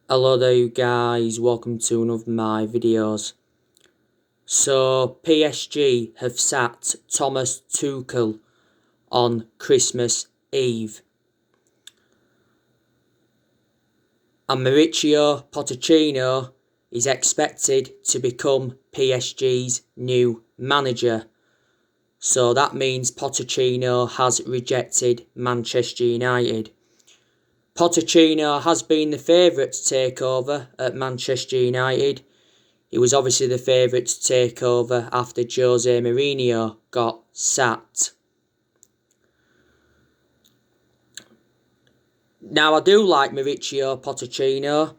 Hello there you guys, welcome to one of my videos. So PSG have sacked Thomas Tuchel on Christmas Eve. And Mauricio Pochettinho is expected to become PSG's new manager. So that means Pochettinho has rejected Manchester United. Pochettinho has been the favourite to take over at Manchester United. He was obviously the favourite to take over after Jose Mourinho got sacked. Now, I do like Mauricio Pochettinho.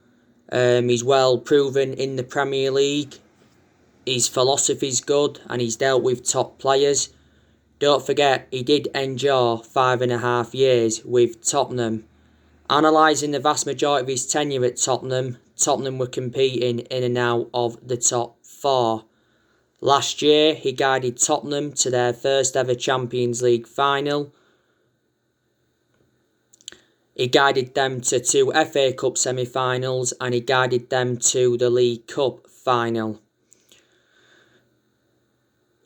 He's well proven in the Premier League. His philosophy's good and he's dealt with top players. Don't forget, he did endure 5.5 years with Tottenham. Analysing the vast majority of his tenure at Tottenham were competing in and out of the top 4. Last year, he guided Tottenham to their first ever Champions League final. He guided them to 2 FA Cup semi-finals and he guided them to the League Cup final.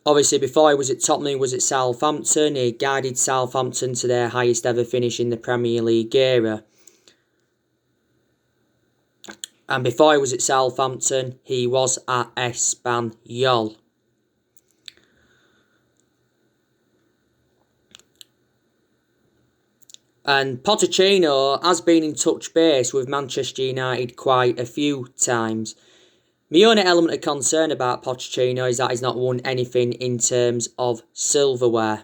Obviously, before he was at Tottenham, he was at Southampton. He guided Southampton to their highest ever finish in the Premier League era. And before he was at Southampton, he was at Espanyol. And Pochettino has been in touch base with Manchester United quite a few times. My only element of concern about Pochettino is that he's not won anything in terms of silverware.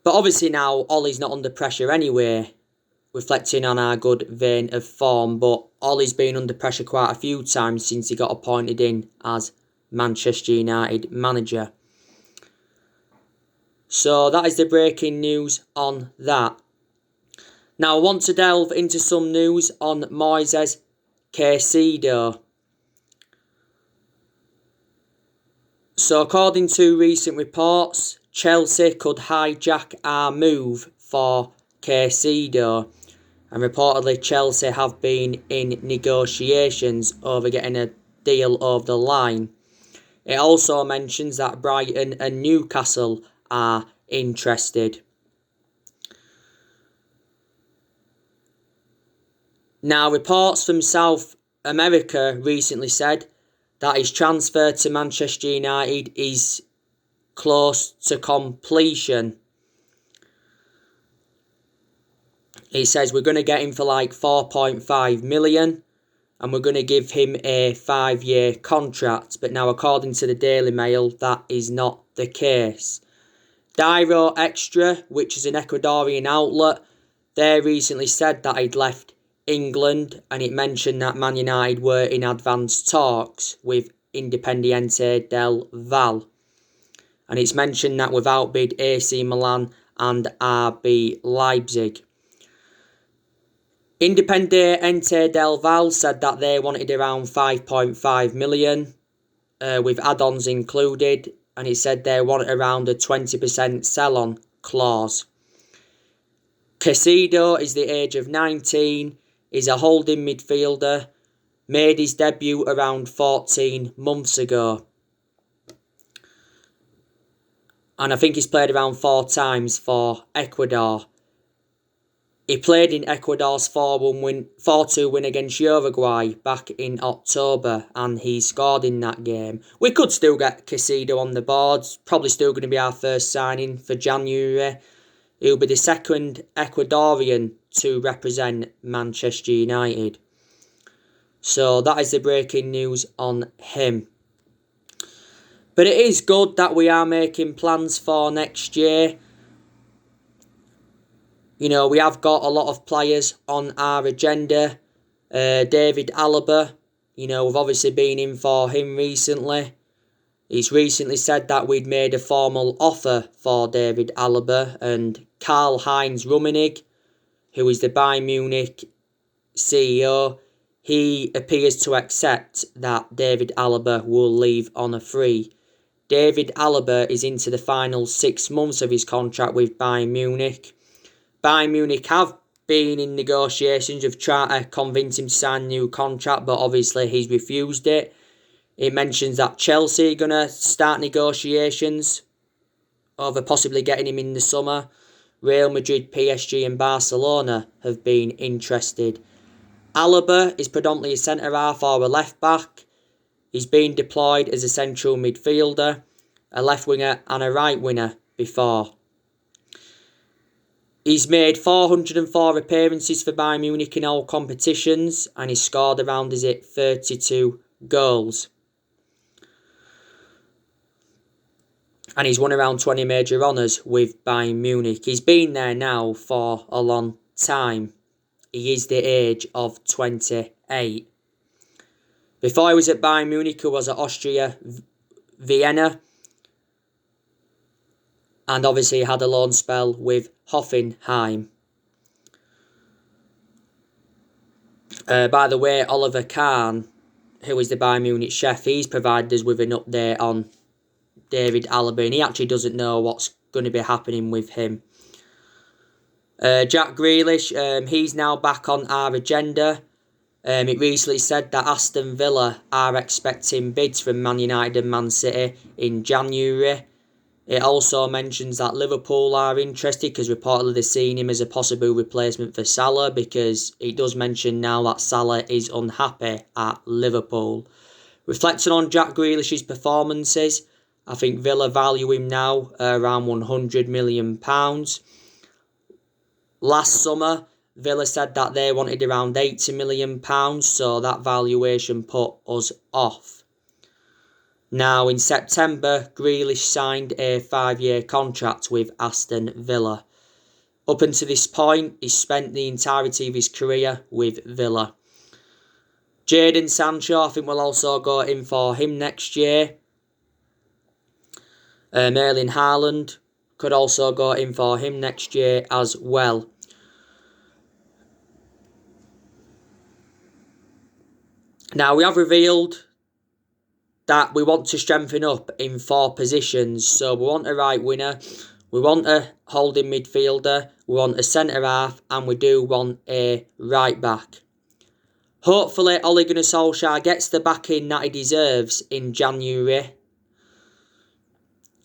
But obviously now, Ollie's not under pressure anyway, reflecting on our good vein of form. But Ollie's been under pressure quite a few times since he got appointed in as Manchester United manager. So that is the breaking news on that. Now I want to delve into some news on Moises Caicedo. So according to recent reports, Chelsea could hijack our move for Caicedo. And reportedly Chelsea have been in negotiations over getting a deal over the line. It also mentions that Brighton and Newcastle are interested. Now, reports from South America recently said that his transfer to Manchester United is close to completion. It says we're going to get him for like 4.5 million and we're going to give him a 5-year contract. But now, according to the Daily Mail, that is not the case. Dairo Extra, which is an Ecuadorian outlet, they recently said that he'd left England, and it mentioned that Man United were in advanced talks with Independiente del Valle. And it's mentioned that we've outbid AC Milan and RB Leipzig. Independiente del Valle said that they wanted around 5.5 million, with add-ons included, and it said they wanted around a 20% sell-on clause. Caicedo is the age of 19, is a holding midfielder, made his debut around 14 months ago. And I think he's played around 4 times for Ecuador. He played in Ecuador's 4-2 win against Uruguay back in October, and he scored in that game. We could still get Caicedo on the board, probably still going to be our first signing for January. He'll be the second Ecuadorian to represent Manchester United. So that is the breaking news on him. But it is good that we are making plans for next year. You know, we have got a lot of players on our agenda. David Alaba, you know, we've obviously been in for him recently. He's recently said that we'd made a formal offer for David Alaba, and Karl-Heinz Rummenigge, who is the Bayern Munich CEO, he appears to accept that David Alaba will leave on a free. David Alaba is into the final 6 months of his contract with Bayern Munich. Bayern Munich have been in negotiations of trying to convince him to sign a new contract, but obviously he's refused it. It mentions that Chelsea are going to start negotiations over possibly getting him in the summer. Real Madrid, PSG and Barcelona have been interested. Alaba is predominantly a centre-half or a left-back. He's been deployed as a central midfielder, a left winger and a right winger before. He's made 404 appearances for Bayern Munich in all competitions and he's scored around 32 goals. And he's won around 20 major honours with Bayern Munich. He's been there now for a long time. He is the age of 28. Before he was at Bayern Munich, he was at Austria Vienna. And obviously he had a loan spell with Hoffenheim. By the way, Oliver Kahn, who is the Bayern Munich chef, he's provided us with an update on David Alaba, and he actually doesn't know what's going to be happening with him. Jack Grealish, he's now back on our agenda. It recently said that Aston Villa are expecting bids from Man United and Man City in January. It also mentions that Liverpool are interested because reportedly they're seeing him as a possible replacement for Salah, because it does mention now that Salah is unhappy at Liverpool. Reflecting on Jack Grealish's performances, I think Villa value him now around £100 million. Last summer, Villa said that they wanted around £80 million, so that valuation put us off. Now, in September, Grealish signed a 5-year contract with Aston Villa. Up until this point, he's spent the entirety of his career with Villa. Jadon Sancho, I think we'll also go in for him next year. Erling Haaland could also go in for him next year as well. Now, we have revealed that we want to strengthen up in 4 positions. So we want a right winger, we want a holding midfielder, we want a centre-half, and we do want a right-back. Hopefully, Ole Gunnar Solskjaer gets the backing that he deserves in January,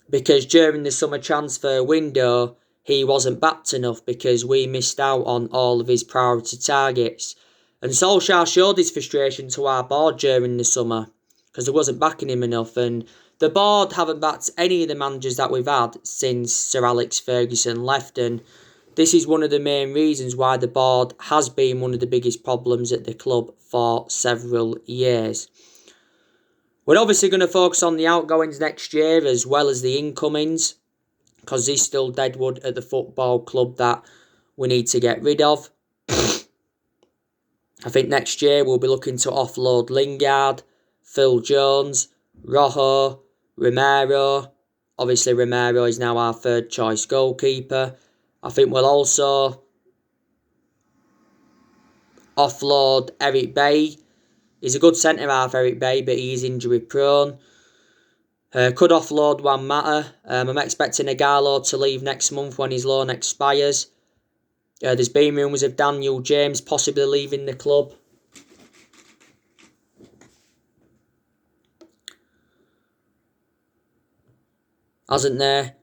because during the summer transfer window, he wasn't backed enough because we missed out on all of his priority targets. And Solskjaer showed his frustration to our board during the summer because they wasn't backing him enough, and the board haven't backed any of the managers that we've had since Sir Alex Ferguson left, and this is one of the main reasons why the board has been one of the biggest problems at the club for several years. We're obviously going to focus on the outgoings next year as well as the incomings, because there's still deadwood at the football club that we need to get rid of. I think next year we'll be looking to offload Lingard, Phil Jones, Rojo, Romero. Obviously Romero is now our 3rd choice goalkeeper. I think we'll also offload Eric Bailly. He's a good centre-half, Eric Bailly, but he is injury prone. Could offload Juan Mata. I'm expecting Ighalo to leave next month when his loan expires. There's been rumours of Daniel James possibly leaving the club. Hasn't there?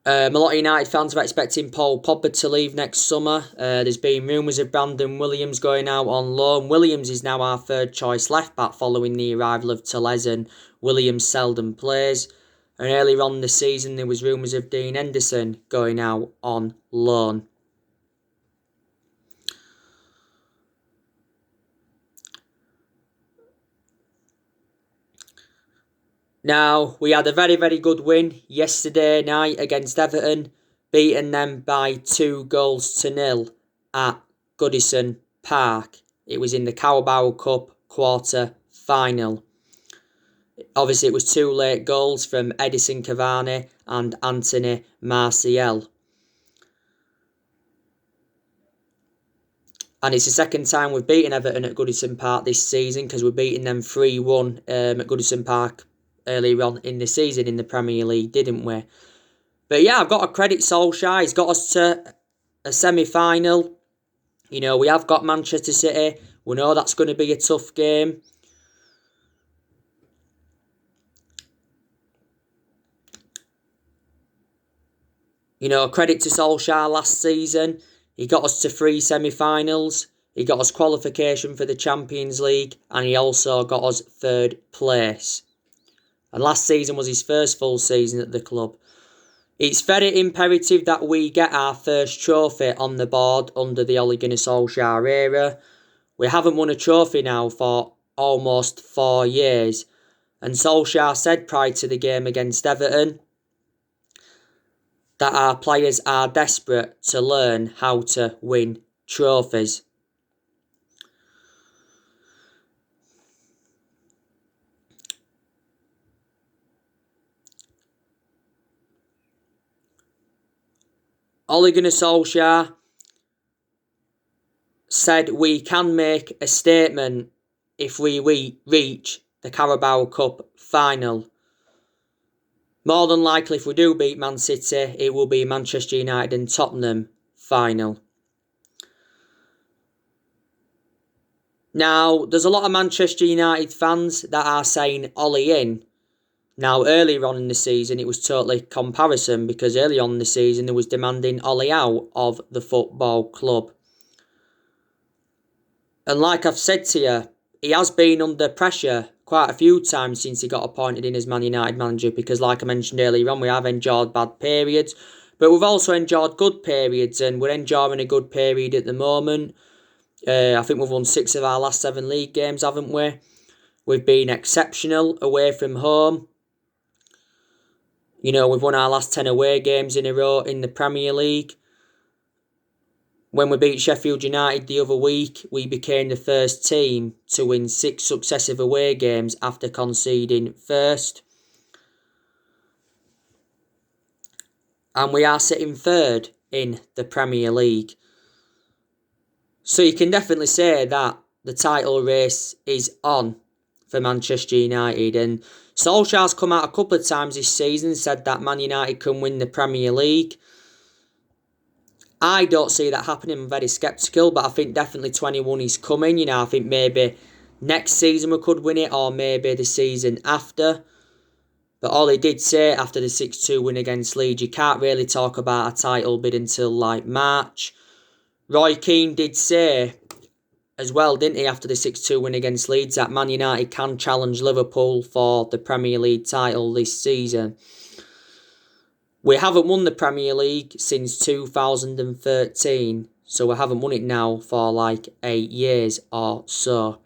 A lot of United fans are expecting Paul Pogba to leave next summer. There's been rumours of Brandon Williams going out on loan. Williams is now our 3rd choice left back following the arrival of Tellez, and Williams seldom plays. And earlier on in the season there was rumours of Dean Henderson going out on loan. Now, we had a very, very good win yesterday night against Everton, beating them by 2-0 at Goodison Park. It was in the Carabao Cup quarter final. Obviously, it was 2 late goals from Edison Cavani and Anthony Martial. And it's the second time we've beaten Everton at Goodison Park this season, because we're beating them 3-1 at Goodison Park earlier on in the season in the Premier League, didn't we? But yeah, I've got to credit Solskjaer. He's got us to a semi-final. You know, we have got Manchester City. We know that's going to be a tough game. You know, credit to Solskjaer last season. He got us to 3 semi-finals. He got us qualification for the Champions League. And he also got us 3rd place. And last season was his first full season at the club. It's very imperative that we get our first trophy on the board under the Ole Gunnar Solskjaer era. We haven't won a trophy now for almost 4 years. And Solskjaer said prior to the game against Everton that our players are desperate to learn how to win trophies. Ole Gunnar Solskjaer said we can make a statement if we reach the Carabao Cup final. More than likely, if we do beat Man City, it will be Manchester United and Tottenham final. Now, there's a lot of Manchester United fans that are saying Ole in. Now, earlier on in the season, it was totally comparison because early on in the season, there was demanding Ole out of the football club. And like I've said to you, he has been under pressure quite a few times since he got appointed in as Man United manager because like I mentioned earlier on, we have enjoyed bad periods, but we've also enjoyed good periods and we're enjoying a good period at the moment. I think we've won 6 of our last 7 league games, haven't we? We've been exceptional away from home. You know, we've won our last 10 away games in a row in the Premier League. When we beat Sheffield United the other week, we became the first team to win 6 successive away games after conceding first. And we are sitting 3rd in the Premier League. So you can definitely say that the title race is on for Manchester United. And Solskjaer's come out a couple of times this season and said that Man United can win the Premier League. I don't see that happening. I'm very sceptical, but I think definitely 21 is coming. You know, I think maybe next season we could win it or maybe the season after. But all he did say after the 6-2 win against Leeds, you can't really talk about a title bid until like March. Roy Keane did say as well, didn't he, after the 6-2 win against Leeds, that Man United can challenge Liverpool for the Premier League title this season. We haven't won the Premier League since 2013, so we haven't won it now for like 8 years or so.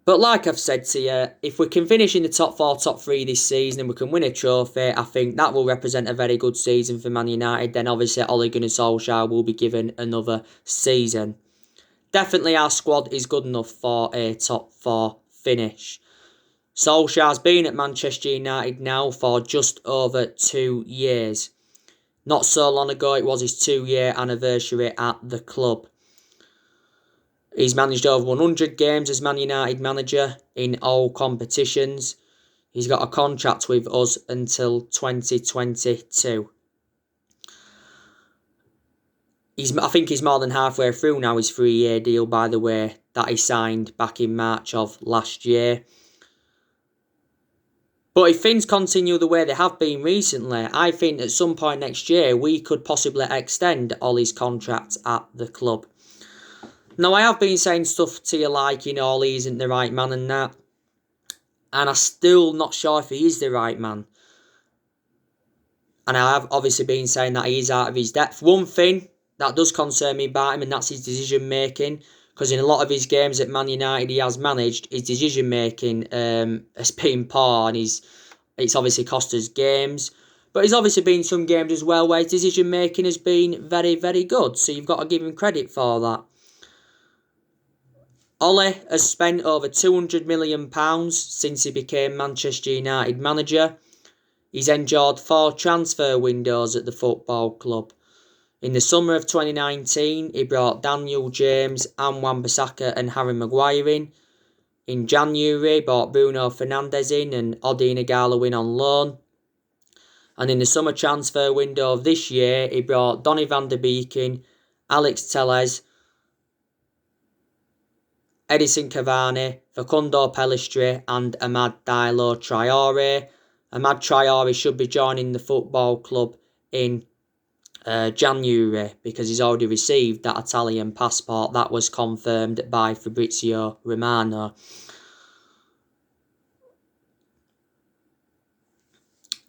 But like I've said to you, if we can finish in the top 4, top 3 this season and we can win a trophy, I think that will represent a very good season for Man United. Then obviously Ole Gunnar Solskjaer will be given another season. Definitely our squad is good enough for a top 4 finish. Solskjaer's been at Manchester United now for just over 2 years. Not so long ago, it was his 2-year anniversary at the club. He's managed over 100 games as Man United manager in all competitions. He's got a contract with us until 2022. I think he's more than halfway through now his 3-year deal, by the way, that he signed back in March of last year. But if things continue the way they have been recently, I think at some point next year we could possibly extend Ole's contract at the club. Now, I have been saying stuff to you like, you know, Ole isn't the right man and that. And I'm still not sure if he is the right man. And I have obviously been saying that he is out of his depth. One thing that does concern me about him, and that's his decision making. Because in a lot of his games at Man United he has managed, his decision making has been poor. And it's obviously cost us games. But there's obviously been some games as well where his decision making has been very, very good. So you've got to give him credit for that. Ole has spent over £200 million since he became Manchester United manager. He's endured 4 transfer windows at the football club. In the summer of 2019, he brought Daniel James, Wan-Bissaka and Harry Maguire in. In January, he brought Bruno Fernandes in and Odion Ighalo in on loan. And in the summer transfer window of this year, he brought Donny van der Beek in, Alex Telles, Edison Cavani, Facundo Pellistri and Amad Diallo Traore. Amad Traore should be joining the football club in January because he's already received that Italian passport. That was confirmed by Fabrizio Romano.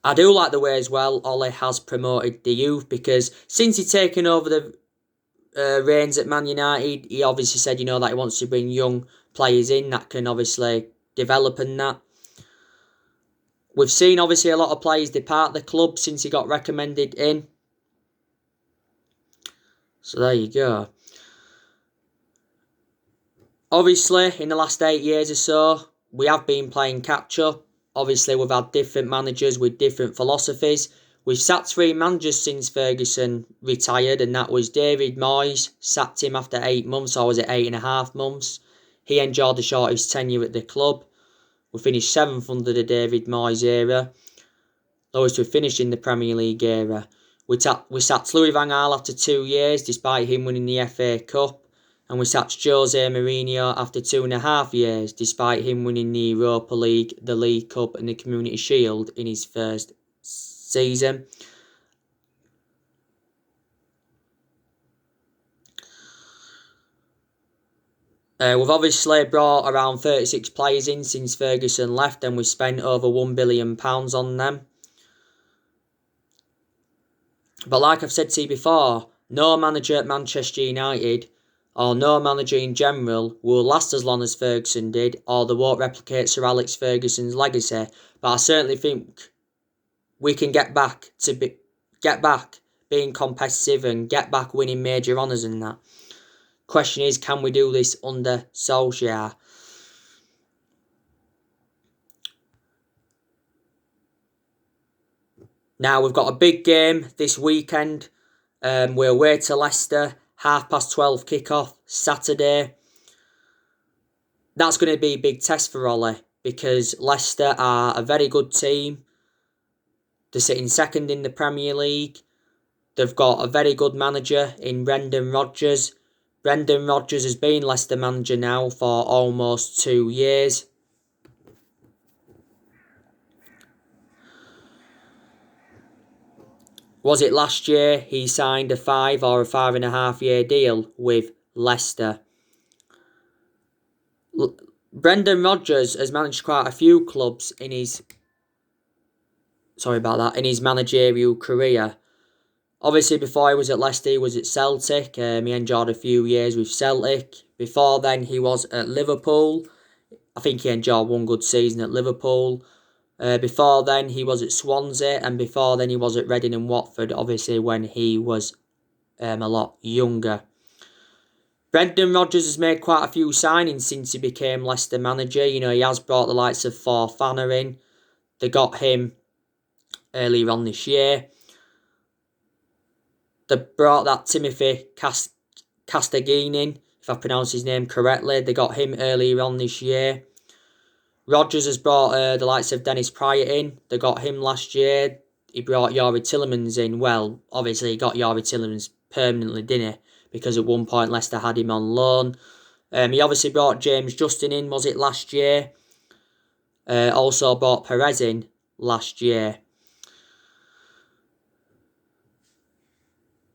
I do like the way as well Ole has promoted the youth, because since he's taken over the reins at Man United, he obviously said, that he wants to bring young players in that can obviously develop and that. We've seen obviously a lot of players depart the club since he got recommended in. So there you go. Obviously, in the last 8 years or so, we have been playing catch-up. Obviously, we've had different managers with different philosophies. We've sacked 3 managers since Ferguson retired, and that was David Moyes, sacked him after 8 months, or was it 8.5 months? He enjoyed the shortest tenure at the club. We finished 7th under the David Moyes era. Lowest we finished in the Premier League era. We sacked Louis van Gaal after 2 years, despite him winning the FA Cup. And we sacked Jose Mourinho after 2.5 years, despite him winning the Europa League, the League Cup and the Community Shield in his first season. We've obviously brought around 36 players in since Ferguson left, and we've spent over £1 billion on them. But like I've said to you before, no manager at Manchester United, or no manager in general, will last as long as Ferguson did, or they won't replicate Sir Alex Ferguson's legacy. But I certainly think we can get back being competitive and get back winning major honours and that. Question is, can we do this under Solskjaer? Now, we've got a big game this weekend. We're away to Leicester, 12:30 kickoff, Saturday. That's going to be a big test for Ole, because Leicester are a very good team. They're sitting second in the Premier League. They've got a very good manager in Brendan Rodgers. Brendan Rodgers has been Leicester manager now for almost 2 years. Was it last year he signed a 5 or a 5.5 year deal with Leicester? Brendan Rodgers has managed quite a few clubs in his managerial career. Obviously, before he was at Leicester, he was at Celtic. He enjoyed a few years with Celtic. Before then, he was at Liverpool. I think he enjoyed one good season at Liverpool. Before then, he was at Swansea. And before then, he was at Reading and Watford, obviously, when he was a lot younger. Brendan Rodgers has made quite a few signings since he became Leicester manager. He has brought the likes of Fofana in. They got him earlier on this year. They brought that Timothy Castagne in, if I pronounce his name correctly. They got him earlier on this year. Rodgers has brought the likes of Dennis Pryor in. They got him last year. He brought Youri Tielemans in. Well, obviously he got Youri Tielemans permanently, didn't he? Because at one point Leicester had him on loan. He obviously brought James Justin in, was it last year? Also brought Perez in last year.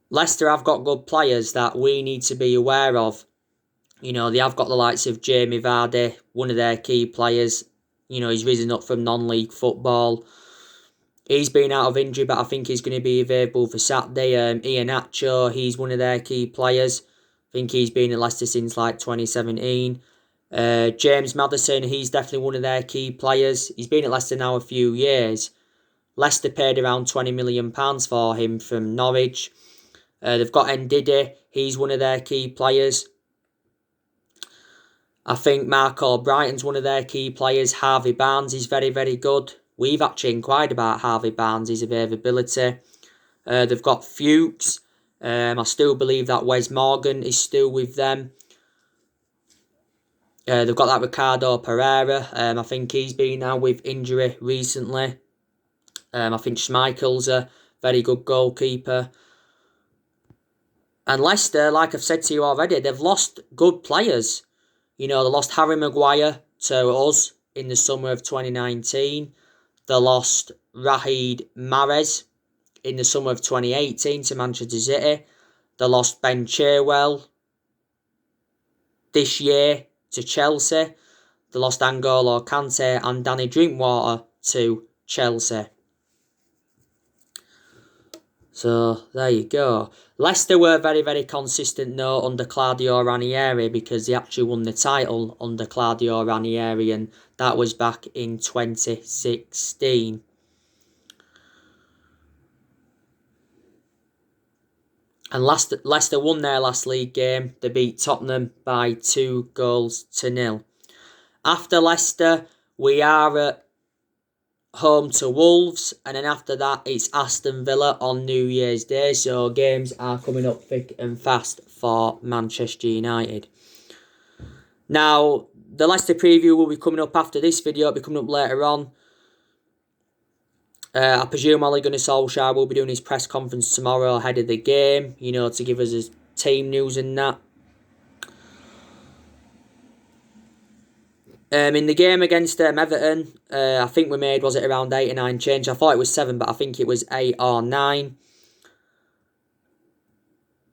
Leicester have got good players that we need to be aware of. They have got the likes of Jamie Vardy, one of their key players. He's risen up from non-league football. He's been out of injury, but I think he's going to be available for Saturday. Iheanacho, he's one of their key players. I think he's been at Leicester since 2017. James Maddison, he's definitely one of their key players. He's been at Leicester now a few years. Leicester paid around £20 million for him from Norwich. They've got Ndidi, he's one of their key players. I think Marco Brighton's one of their key players. Harvey Barnes is very, very good. We've actually inquired about Harvey Barnes' availability. They've got Fuchs. I still believe that Wes Morgan is still with them. They've got that Ricardo Pereira. I think he's been out with injury recently. I think Schmeichel's a very good goalkeeper. And Leicester, like I've said to you already, they've lost good players. You know, they lost Harry Maguire to us in the summer of 2019. They lost Riyad Mahrez in the summer of 2018 to Manchester City. They lost Ben Chilwell this year to Chelsea. They lost N'Golo Kante and Danny Drinkwater to Chelsea. So, there you go. Leicester were very, very consistent though under Claudio Ranieri, because they actually won the title under Claudio Ranieri, and that was back in 2016. And Leicester won their last league game. They beat Tottenham by 2-0. After Leicester, we are at home to Wolves, and then after that it's Aston Villa on New Year's Day. So games are coming up thick and fast for Manchester United. Now, the Leicester preview will be coming up after this video. It'll be coming up later on. I presume Ole Gunnar Solskjaer will be doing his press conference tomorrow ahead of the game, you know, to give us his team news and that. In the game against Everton, I think we made, was it around 8 or 9 change? I thought it was 7, but I think it was 8 or 9.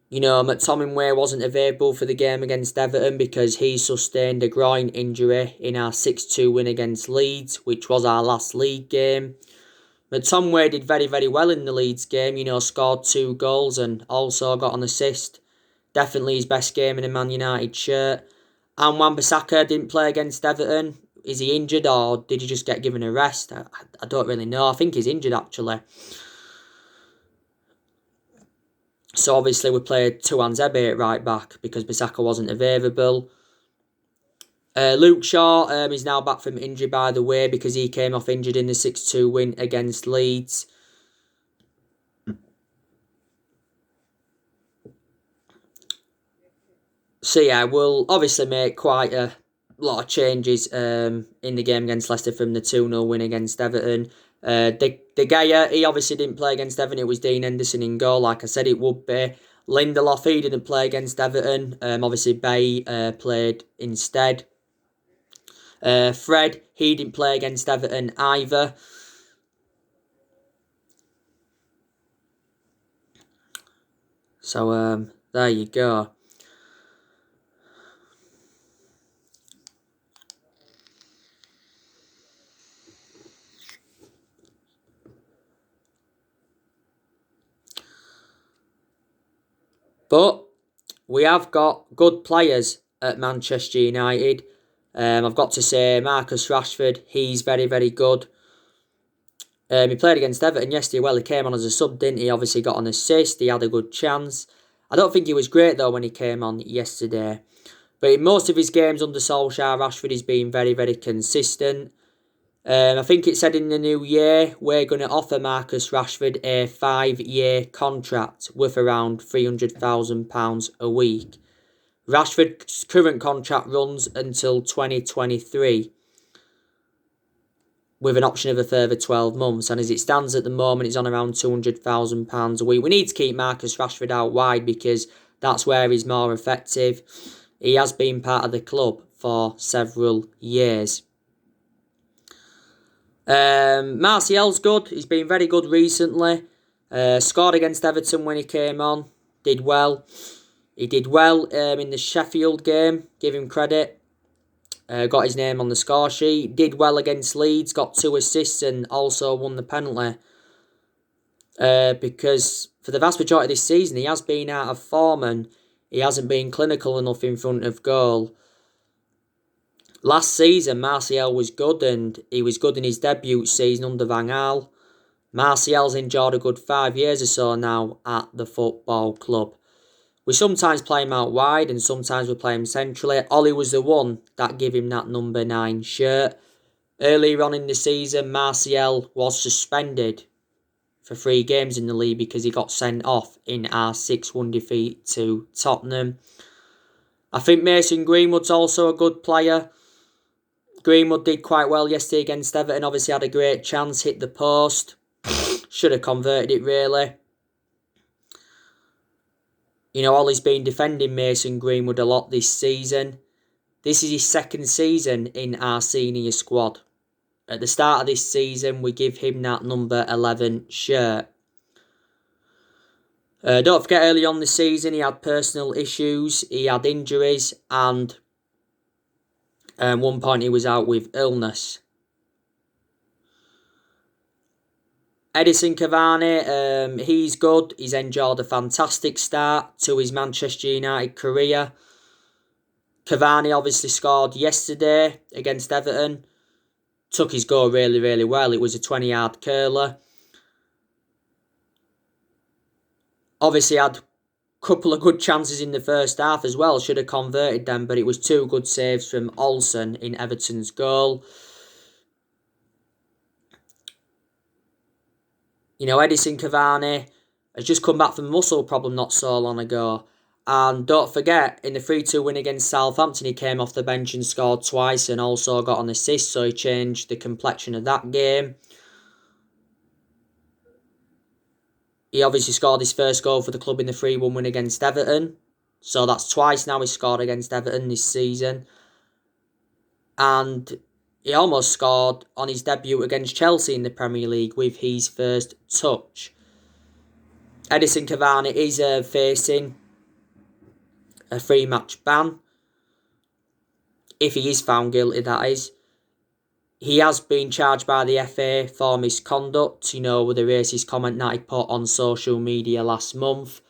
You know, McTominay wasn't available for the game against Everton because he sustained a groin injury in our 6-2 win against Leeds, which was our last league game. McTominay did very, very well in the Leeds game, you know, scored 2 goals and also got an assist. Definitely his best game in a Man United shirt. And Wan-Bissaka didn't play against Everton. Is he injured or did he just get given a rest? I don't really know. I think he's injured actually. So obviously we played Tuanzebe at right back because Bissaka wasn't available. Luke Shaw is now back from injury, by the way, because he came off injured in the 6-2 win against Leeds. So yeah, we'll obviously make quite a lot of changes in the game against Leicester from the 2-0 win against Everton. De Gea, he obviously didn't play against Everton. It was Dean Henderson in goal, like I said it would be. Lindelof, he didn't play against Everton. Obviously Bay played instead. Fred, he didn't play against Everton either. So there you go. But we have got good players at Manchester United. I've got to say, Marcus Rashford, he's very, very good. He played against Everton yesterday. Well, he came on as a sub, didn't he? Obviously got an assist. He had a good chance. I don't think he was great, though, when he came on yesterday. But in most of his games under Solskjaer, Rashford has been very, very consistent. I think it said in the new year, we're going to offer Marcus Rashford a 5-year contract worth around £300,000 a week. Rashford's current contract runs until 2023 with an option of a further 12 months. And as it stands at the moment, it's on around £200,000 a week. We need to keep Marcus Rashford out wide because that's where he's more effective. He has been part of the club for several years. Martial's good. He's been very good recently. Scored against Everton when he came on. Did well. He did well in the Sheffield game. Give him credit. Got his name on the score sheet. Did well against Leeds. Got 2 assists and also won the penalty. Because for the vast majority of this season, he has been out of form and he hasn't been clinical enough in front of goal. Last season, Martial was good and he was good in his debut season under Van Gaal. Martial's enjoyed a good 5 years or so now at the football club. We sometimes play him out wide and sometimes we play him centrally. Ollie was the one that gave him that number 9 shirt. Earlier on in the season, Martial was suspended for 3 games in the league because he got sent off in our 6-1 defeat to Tottenham. I think Mason Greenwood's also a good player. Greenwood did quite well yesterday against Everton. Obviously had a great chance, hit the post. Should have converted it, really. You know, Ollie's been defending Mason Greenwood a lot this season. This is his second season in our senior squad. At the start of this season, we give him that number 11 shirt. Don't forget, early on the season, he had personal issues, he had injuries, and at one point he was out with illness. Edison Cavani, he's good. He's enjoyed a fantastic start to his Manchester United career. Cavani obviously scored yesterday against Everton. Took his goal really, really well. It was a 20-yard curler. Obviously had a couple of good chances in the first half as well. Should have converted them, but it was 2 good saves from Olsen in Everton's goal. You know, Edison Cavani has just come back from a muscle problem not so long ago. And don't forget, in the 3-2 win against Southampton, he came off the bench and scored twice and also got an assist, so he changed the complexion of that game. He obviously scored his first goal for the club in the 3-1 win against Everton. So that's twice now he scored against Everton this season. And he almost scored on his debut against Chelsea in the Premier League with his first touch. Edison Cavani is facing a 3-match ban. If he is found guilty, that is. He has been charged by the FA for misconduct, you know, with the racist comment that he put on social media last month.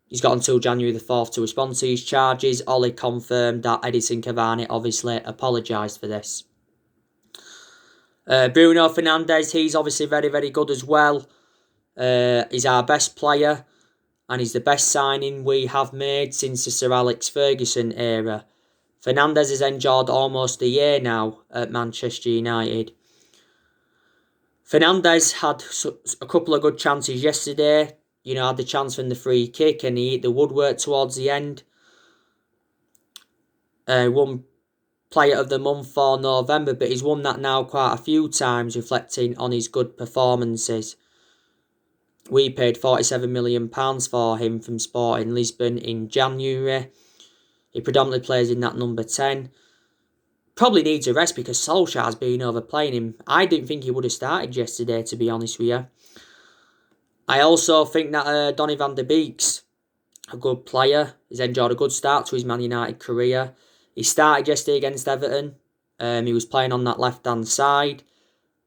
He's got until January the 4th to respond to his charges. Ollie confirmed that Edison Cavani obviously apologised for this. Bruno Fernandes, he's obviously very, very good as well. He's our best player and he's the best signing we have made since the Sir Alex Ferguson era. Fernandes has enjoyed almost a year now at Manchester United. Fernandes had a couple of good chances yesterday. You know, had the chance from the free kick and he hit the woodwork towards the end. Won Player of the Month for November, but he's won that now quite a few times, reflecting on his good performances. We paid £47 million for him from Sporting Lisbon in January. He predominantly plays in that number 10. Probably needs a rest because Solskjaer's been overplaying him. I didn't think he would have started yesterday, to be honest with you. I also think that Donny van der Beek's a good player. He's enjoyed a good start to his Man United career. He started yesterday against Everton. He was playing on that left-hand side.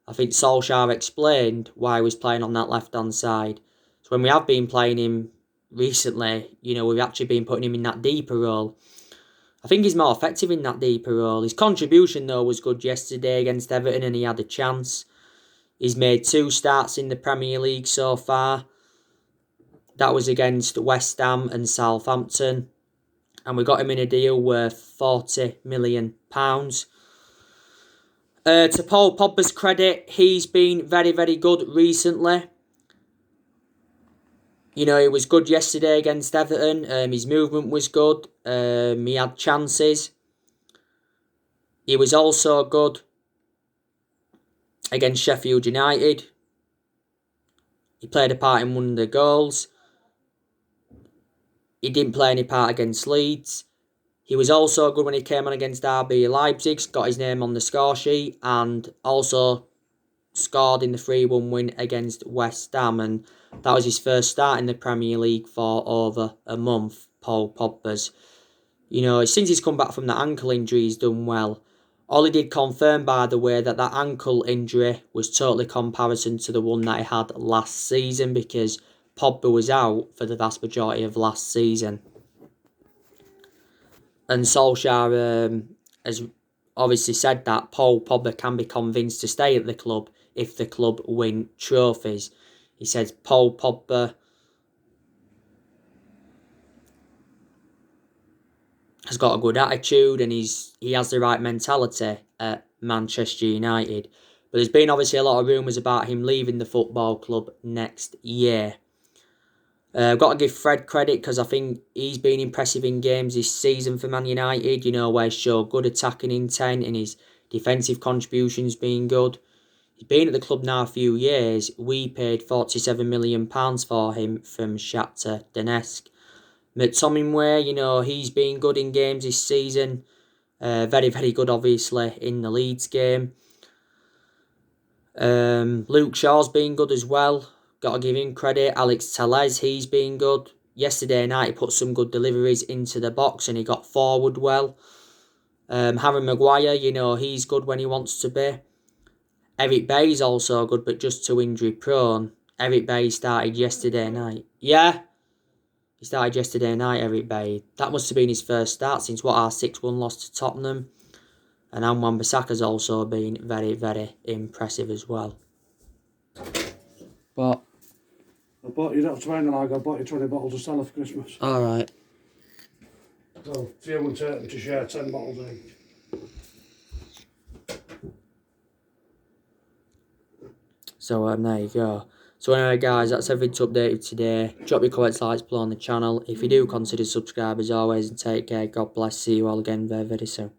I think Solskjaer explained why he was playing on that left-hand side. So when we have been playing him recently, you know, we've actually been putting him in that deeper role. I think he's more effective in that deeper role. His contribution, though, was good yesterday against Everton and he had a chance. He's made 2 starts in the Premier League so far. That was against West Ham and Southampton. And we got him in a deal worth £40 million. To Paul Pogba's credit, he's been very, very good recently. You know, he was good yesterday against Everton. His movement was good. He had chances. He was also good against Sheffield United. He played a part in one of the goals. He didn't play any part against Leeds. He was also good when he came on against RB Leipzig, got his name on the score sheet, and also scored in the 3-1 win against West Ham. And that was his first start in the Premier League for over a month, Paul Pogba's. You know, since he's come back from the ankle injury, he's done well. Ollie did confirm, by the way, that ankle injury was totally comparison to the one that he had last season because Pogba was out for the vast majority of last season. And Solskjaer has obviously said that Paul Pogba can be convinced to stay at the club if the club win trophies. He says Paul Pogba has got a good attitude and he has the right mentality at Manchester United. But there's been obviously a lot of rumours about him leaving the football club next year. I've got to give Fred credit because I think he's been impressive in games this season for Man United, you know, where he showed good attacking intent and his defensive contributions being good. He's been at the club now a few years. We paid £47 million for him from Shakhtar Donetsk. McTominay, he's been good in games this season. Very, very good, obviously, in the Leeds game. Luke Shaw's been good as well. Got to give him credit. Alex Telles, he's been good. Yesterday night, he put some good deliveries into the box and he got forward well. Harry Maguire, he's good when he wants to be. Eric Bay's also good, but just too injury prone. Eric Bay started yesterday night. Yeah, he started yesterday night, Eric Bay. That must have been his first start since our 6-1 loss to Tottenham. And Wan-Bissaka's also been very, very impressive as well. But I bought you that 20 like I bought you 20 bottles of Stella for Christmas. Alright. So, if you want to share 10 bottles each. So there you go. So anyway guys, that's everything to update today. Drop your comments, likes below on the channel. If you do, consider subscribe as always and take care. God bless. See you all again very, very soon.